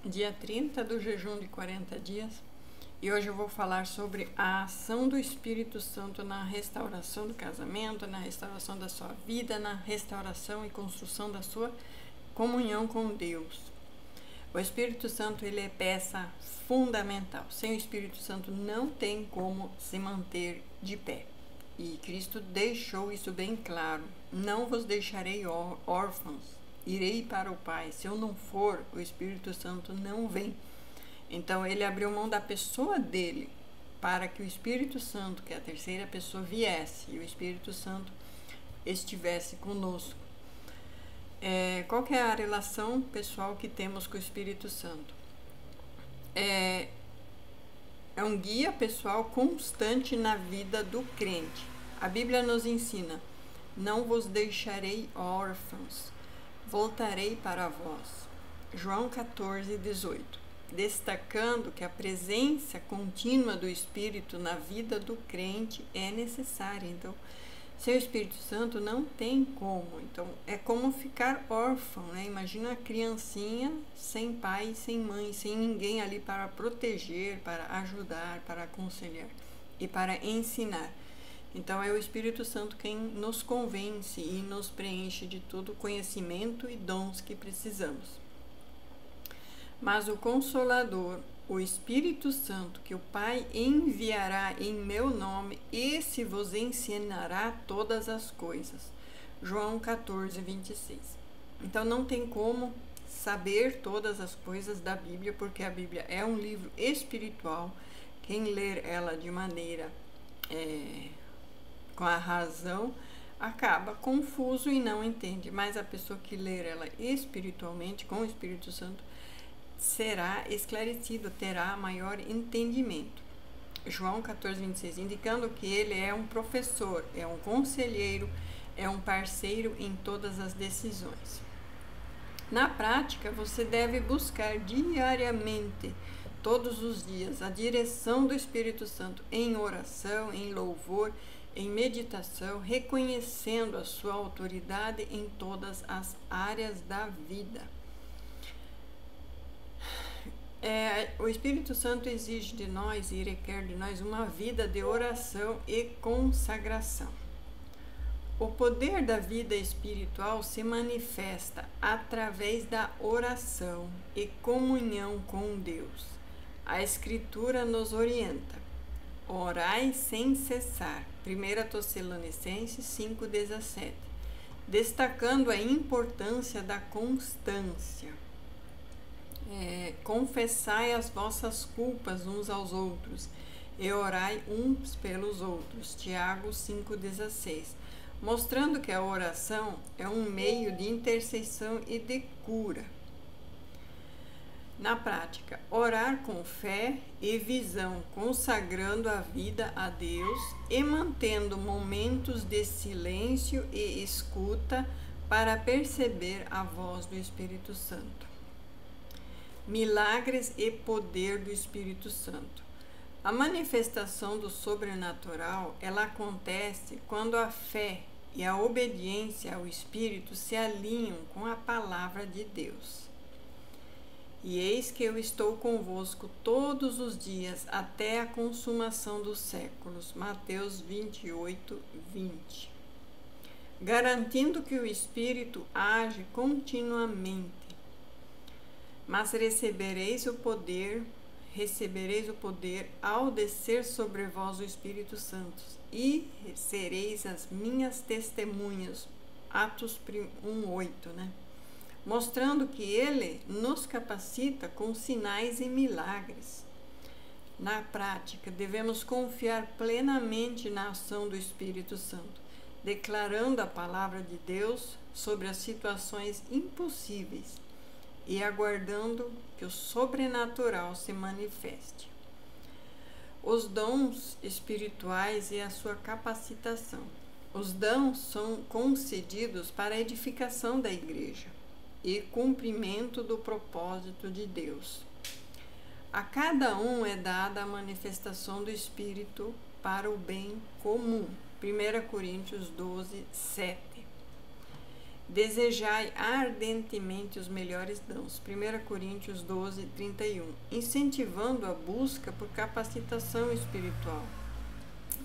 dia 30 do jejum de 40 dias, e hoje eu vou falar sobre a ação do Espírito Santo na restauração do casamento, na restauração da sua vida, na restauração e construção da sua comunhão com Deus. O Espírito Santo, ele é peça fundamental. Sem o Espírito Santo não tem como se manter de pé. E Cristo deixou isso bem claro. Não vos deixarei órfãos, irei para o Pai. Se eu não for, o Espírito Santo não vem. Então ele abriu mão da pessoa dele para que o Espírito Santo, que é a terceira pessoa, viesse e o Espírito Santo estivesse conosco. Qual que é a relação pessoal que temos com o Espírito Santo? É um guia pessoal constante na vida do crente. A Bíblia nos ensina: não vos deixarei órfãos, voltarei para vós. João 14, 18. Destacando que a presença contínua do Espírito na vida do crente é necessária. Então, sem o Espírito Santo não tem como. Então, é como ficar órfão, né? Imagina a criancinha sem pai, sem mãe, sem ninguém ali para proteger, para ajudar, para aconselhar e para ensinar. Então, é o Espírito Santo quem nos convence e nos preenche de todo o conhecimento e dons que precisamos. Mas o Consolador, o Espírito Santo, que o Pai enviará em meu nome, esse vos ensinará todas as coisas. João 14, 26. Então não tem como saber todas as coisas da Bíblia, porque a Bíblia é um livro espiritual. Quem ler ela de maneira com a razão acaba confuso e não entende. Mas a pessoa que ler ela espiritualmente, com o Espírito Santo, será esclarecido, terá maior entendimento. João 14, 26, indicando que ele é um professor, é um conselheiro, é um parceiro em todas as decisões. Na prática, você deve buscar diariamente, todos os dias, a direção do Espírito Santo em oração, em louvor, em meditação, reconhecendo a sua autoridade em todas as áreas da vida. O Espírito Santo exige de nós e requer de nós uma vida de oração e consagração. O poder da vida espiritual se manifesta através da oração e comunhão com Deus. A Escritura nos orienta: orai sem cessar. 1 Tessalonicenses 5,17, destacando a importância da constância. Confessai as vossas culpas uns aos outros e orai uns pelos outros. Tiago 5,16, mostrando que a oração é um meio de intercessão e de cura. Na prática, orar com fé e visão, consagrando a vida a Deus e mantendo momentos de silêncio e escuta para perceber a voz do Espírito Santo. Milagres e poder do Espírito Santo. A manifestação do sobrenatural, ela acontece quando a fé e a obediência ao Espírito se alinham com a palavra de Deus. E eis que eu estou convosco todos os dias até a consumação dos séculos. Mateus 28, 20. Garantindo que o Espírito age continuamente. Mas recebereis o poder ao descer sobre vós o Espírito Santo, e sereis as minhas testemunhas. Atos 1:8, né? Mostrando que ele nos capacita com sinais e milagres. Na prática, devemos confiar plenamente na ação do Espírito Santo, declarando a palavra de Deus sobre as situações impossíveis e aguardando que o sobrenatural se manifeste. Os dons espirituais e a sua capacitação. Os dons são concedidos para a edificação da igreja e cumprimento do propósito de Deus. A cada um é dada a manifestação do Espírito para o bem comum. 1 Coríntios 12, 7. Desejai ardentemente os melhores dons. 1 Coríntios 12, 31. Incentivando a busca por capacitação espiritual.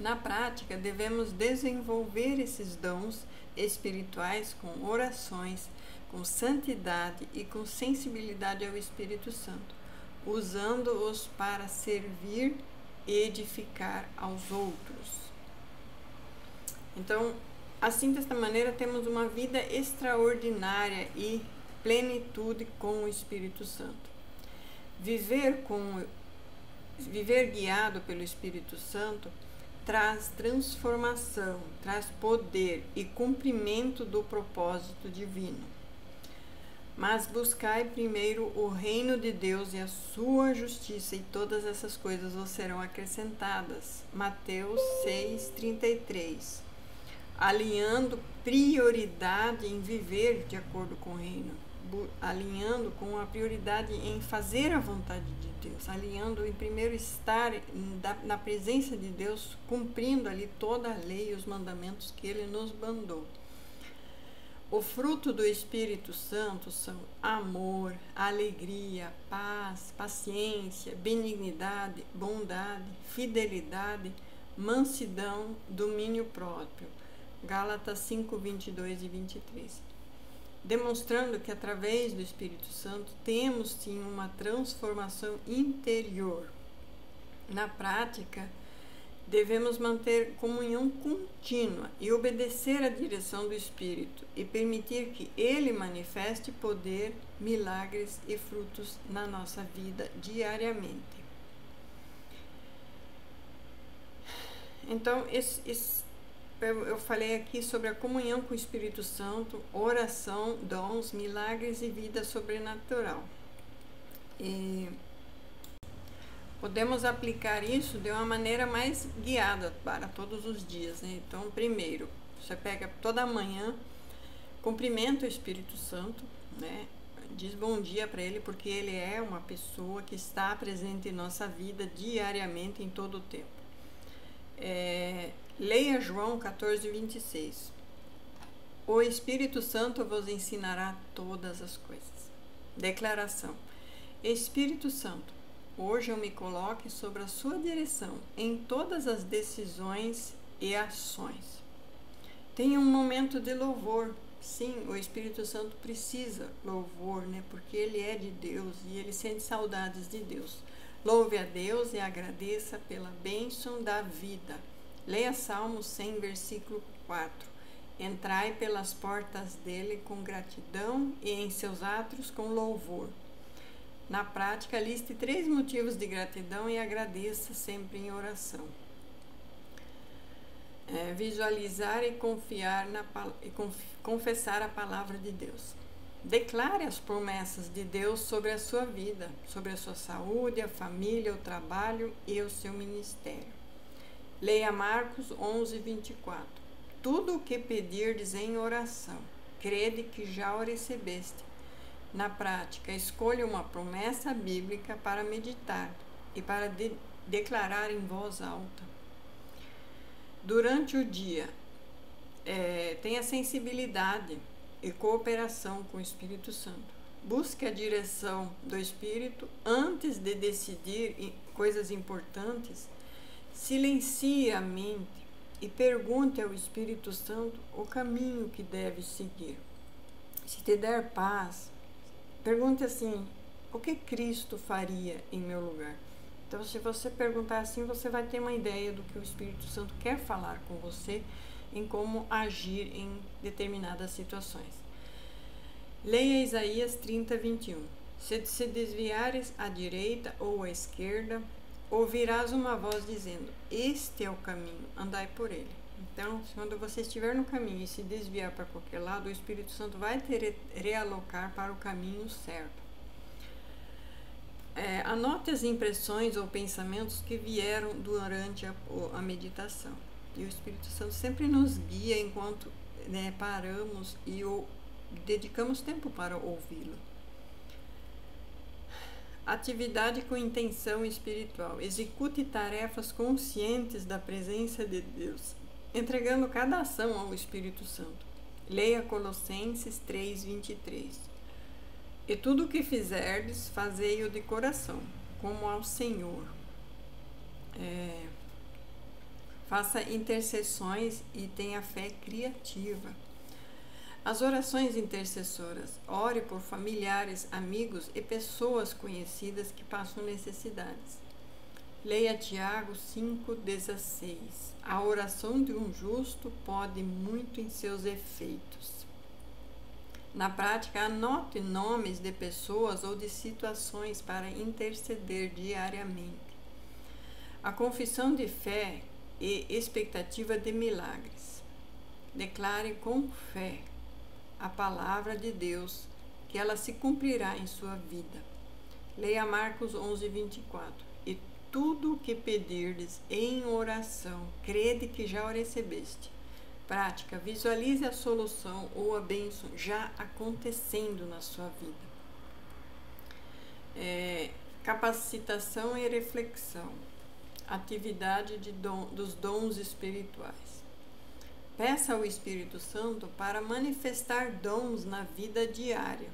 Na prática, devemos desenvolver esses dons espirituais com orações, com santidade e com sensibilidade ao Espírito Santo, usando-os para servir e edificar aos outros. Então, assim, desta maneira, temos uma vida extraordinária e plenitude com o Espírito Santo. Viver guiado pelo Espírito Santo traz transformação, traz poder e cumprimento do propósito divino. Mas buscai primeiro o reino de Deus e a sua justiça, e todas essas coisas vos serão acrescentadas. Mateus 6:33. Alinhando prioridade em viver de acordo com o reino, alinhando com a prioridade em fazer a vontade de Deus, alinhando em primeiro estar na presença de Deus, cumprindo ali toda a lei e os mandamentos que Ele nos mandou. O fruto do Espírito Santo são amor, alegria, paz, paciência, benignidade, bondade, fidelidade, mansidão, domínio próprio. Gálatas 5, 22 e 23. Demonstrando que através do Espírito Santo temos sim uma transformação interior. Na prática, devemos manter comunhão contínua e obedecer à direção do Espírito e permitir que Ele manifeste poder, milagres e frutos na nossa vida diariamente. Então, eu falei aqui sobre a comunhão com o Espírito Santo, oração, dons, milagres e vida sobrenatural. E podemos aplicar isso de uma maneira mais guiada para todos os dias, né? Então, primeiro, você pega toda manhã, cumprimenta o Espírito Santo, né? Diz bom dia para ele, porque ele é uma pessoa que está presente em nossa vida diariamente, em todo o tempo. Leia João 14, 26. O Espírito Santo vos ensinará todas as coisas. Declaração. Espírito Santo, hoje eu me coloque sob a sua direção em todas as decisões e ações. Tenha um momento de louvor. Sim, o Espírito Santo precisa louvor, né? Porque ele é de Deus e ele sente saudades de Deus. Louve a Deus e agradeça pela bênção da vida. Leia Salmo 100, versículo 4. Entrai pelas portas dele com gratidão e em seus átrios com louvor. Na prática, liste 3 motivos de gratidão e agradeça sempre em oração. Visualizar e confessar a palavra de Deus. Declare as promessas de Deus sobre a sua vida, sobre a sua saúde, a família, o trabalho e o seu ministério. Leia Marcos 11, 24. Tudo o que pedirdes em oração, crede que já o recebeste. Na prática, escolha uma promessa bíblica para meditar e para declarar em voz alta. Durante o dia, tenha sensibilidade e cooperação com o Espírito Santo. Busque a direção do Espírito antes de decidir coisas importantes. Silencie a mente e pergunte ao Espírito Santo o caminho que deve seguir. Se te der paz, pergunte assim: o que Cristo faria em meu lugar? Então, se você perguntar assim, você vai ter uma ideia do que o Espírito Santo quer falar com você, em como agir em determinadas situações. Leia Isaías 30, 21. Se te desviares à direita ou à esquerda, ouvirás uma voz dizendo: este é o caminho, andai por ele. Então, quando você estiver no caminho e se desviar para qualquer lado, o Espírito Santo vai te realocar para o caminho certo. Anote as impressões ou pensamentos que vieram durante a meditação. E o Espírito Santo sempre nos guia enquanto paramos e dedicamos tempo para ouvi-lo. Atividade com intenção espiritual. Execute tarefas conscientes da presença de Deus, entregando cada ação ao Espírito Santo. Leia Colossenses 3:23. E tudo o que fizerdes, fazei-o de coração, como ao Senhor. Faça intercessões e tenha fé criativa. As orações intercessoras. Ore por familiares, amigos e pessoas conhecidas que passam necessidades. Leia Tiago 5:16. A oração de um justo pode muito em seus efeitos. Na prática, anote nomes de pessoas ou de situações para interceder diariamente. A confissão de fé e expectativa de milagres. Declare com fé a palavra de Deus, que ela se cumprirá em sua vida. Leia Marcos 11:24. E tudo o que pedirdes em oração, crede que já o recebeste. Prática, visualize a solução ou a bênção já acontecendo na sua vida. Capacitação e reflexão. Atividade dos dons espirituais. Peça ao Espírito Santo para manifestar dons na vida diária.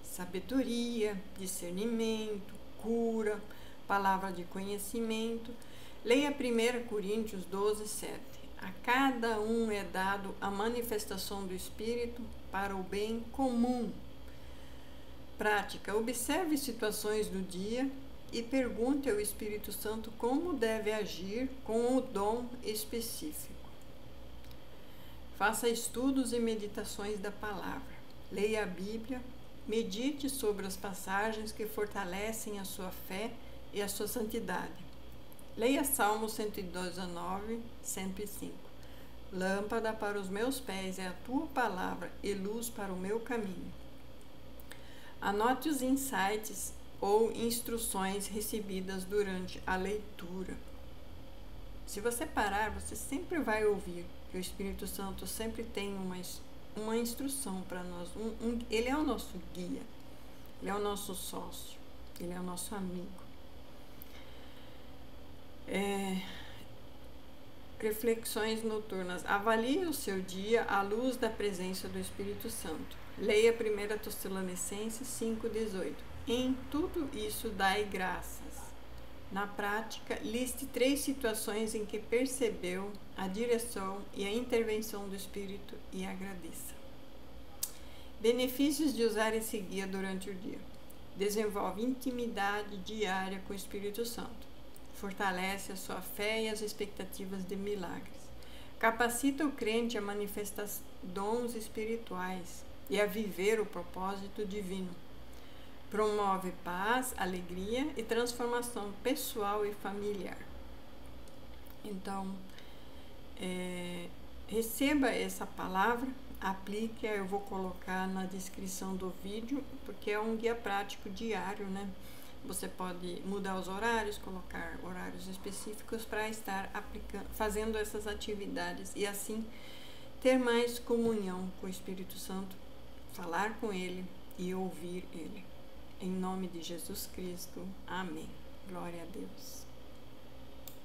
Sabedoria, discernimento, cura, palavra de conhecimento. Leia 1 Coríntios 12:7. A cada um é dado a manifestação do Espírito para o bem comum. Prática. Observe situações do dia e pergunte ao Espírito Santo como deve agir com o dom específico. Faça estudos e meditações da palavra. Leia a Bíblia, medite sobre as passagens que fortalecem a sua fé e a sua santidade. Leia Salmo 119, 105. Lâmpada para os meus pés é a tua palavra e luz para o meu caminho. Anote os insights ou instruções recebidas durante a leitura. Se você parar, você sempre vai ouvir que o Espírito Santo sempre tem uma instrução para nós. Ele é o nosso guia, ele é o nosso sócio, ele é o nosso amigo. Reflexões noturnas. Avalie o seu dia à luz da presença do Espírito Santo. Leia 1 Tessalonicenses 5:18. Em tudo isso dai graças. Na prática, liste 3 situações em que percebeu a direção e a intervenção do Espírito e agradeça. Benefícios de usar esse guia durante o dia. Desenvolve intimidade diária com o Espírito Santo. Fortalece a sua fé e as expectativas de milagres. Capacita o crente a manifestar dons espirituais e a viver o propósito divino. Promove paz, alegria e transformação pessoal e familiar. Então, receba essa palavra, aplique, eu vou colocar na descrição do vídeo, porque é um guia prático diário, né? Você pode mudar os horários, colocar horários específicos para estar fazendo essas atividades e assim ter mais comunhão com o Espírito Santo, falar com Ele e ouvir Ele. Em nome de Jesus Cristo. Amém. Glória a Deus.